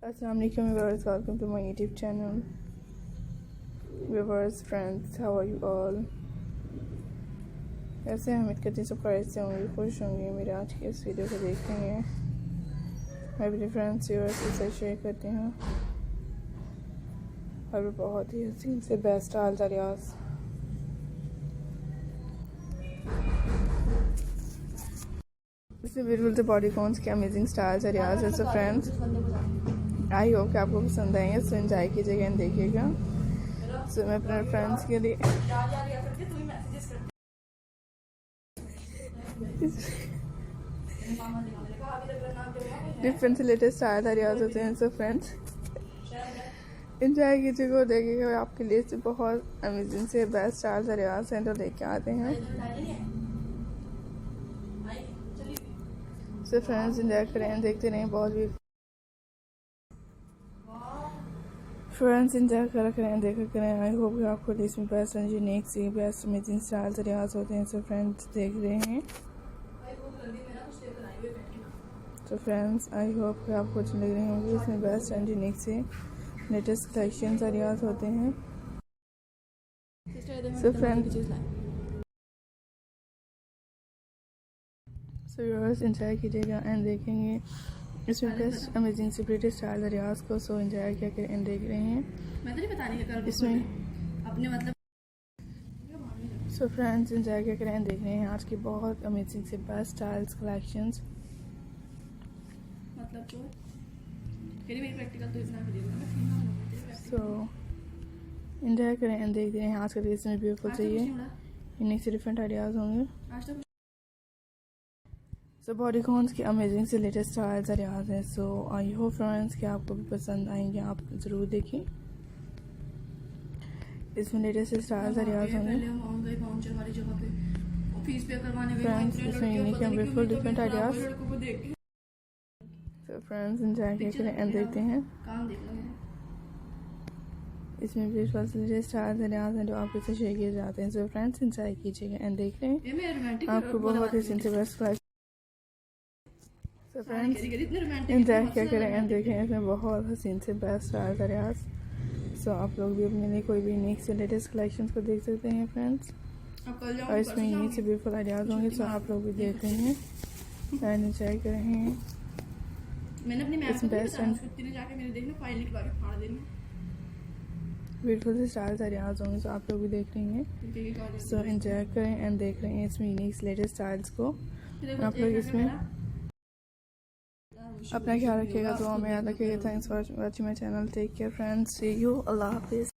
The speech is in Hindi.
Assalamu alaikum viewers, welcome to my YouTube channel. Viewers, friends, how are you all? ऐसे उम्मीद करती हूँ सब खैरियत से होंगे, खुश होंगे। मेरे आज की इस वीडियो को देखेंगे। मैं अपने फ्रेंड्स व्यूअर्स के साथ शेयर करती हूँ और बहुत ही हसीन से बेस्ट हाल था रियाज। इसमें ब्यूटीफुल से बॉडीकॉन्स के अमेजिंग स्टाइल्स है रियाज। सो फ्रेंड्स, आई होप कि आपको पसंद आएंगे। सो एंजॉय कीजिएगा एंड देखिएगा। सो मैं अपने फ्रेंड्स के लिए डिफरेंट से लेटेस्ट स्टाइल रियाज होते हैं। सो फ्रेंड्स, एंजॉय कीजिएगा और देखिएगा। आपके लिए से बहुत अमेजिंग से बेस्ट स्टाइल रियाज हैं तो लेके आते हैं। सो फ्रेंड्स, एंजॉय करें, देखते रहें। बहुत भी फ्रेंड्स एंजॉय करें, देखा करें। आई होप कि आपको इसमें बेस्ट एंड यूनिक सी बेस्ट अमेजिंग स्टाइल रियाज होते हैं। सो फ्रेंड्स, देख रहे हैं। तो फ्रेंड्स, आई होप कि आपको अच्छे लग रहे होंगे। इसमें बेस्ट एंड यूनिक से लेटेस्ट कलेक्शन रियाज होते हैं। सो फ्रेंड्स, व्यूअर्स एंजॉय कीजिएगा एंड देखेंगे इसमें बेस्ट अमेजिंग से ब्रिटिश स्टाइल रियाज को। सो एंजॉय क्या करें, देख रहे हैं इसमें अपने मतलब। सो फ्रेंड्स, एंजॉय क्या करें, देख रहे हैं आज की बहुत अमेजिंग से बेस्ट स्टाइल्स कलेक्शंस। मतलब जो फिर मेरी प्रैक्टिकल तो इतना सो एंजॉय करें एंड देख रहे हैं आज का ड्रेस में ब्यूटीफुल चाहिए। यूनिक से डिफरेंट आइडियाज होंगे। सो बॉडीकॉन्स की अमेजिंग से लेटेस्ट स्टाइल्स रियाज हैं। सो आई होप फ्रेंड्स कि आपको भी पसंद आएंगे। आप ज़रूर देखें, इसमें लेटेस्ट स्टाइल्स रियाज होंगे। फ्रेंड्स, इसमें unique and beautiful different ideas. So friends, enjoy करें एंड देखते हैं इसमें ब्यूटीफुल से लेटेस्ट स्टाइल्स रियाज हैं जो आपके साथ शेयर किए जाते हैं। सो फ्रेंड्स, एंजॉय कीजिएगा एंड देख रहे हैं आपको बहुत ही सिंपल बेस्ट क्लास। तो फ्रेंड्स, एंजॉय क्या करें एंड देखें इसमें बहुत हसीन से बेस्ट स्टाइल रियाज। सो आप लोग भी अपने लिए कोई भी यूनिक से लेटेस्ट कलेक्शंस को देख सकते हैं फ्रेंड्स। और इसमें यूनिक से ब्यूटीफुल आइडियाज होंगे। सो आप लोग भी देख रहे हैं एंड एंजॉय कर रहे हैं। इसमें बेस्ट एंड ब्यूटीफुल से स्टाइल्स रियाज होंगे। सो आप लोग भी देख रहे हैं। सो एंजॉय करें एंड देख रहे हैं इसमें यूनिक लेटेस्ट स्टाइल्स को। आप लोग इसमें अपना ख्याल रखिएगा, तो हमें याद रखिएगा। Thanks for watching my channel. Take care friends, see you, अल्लाह हाफिज़।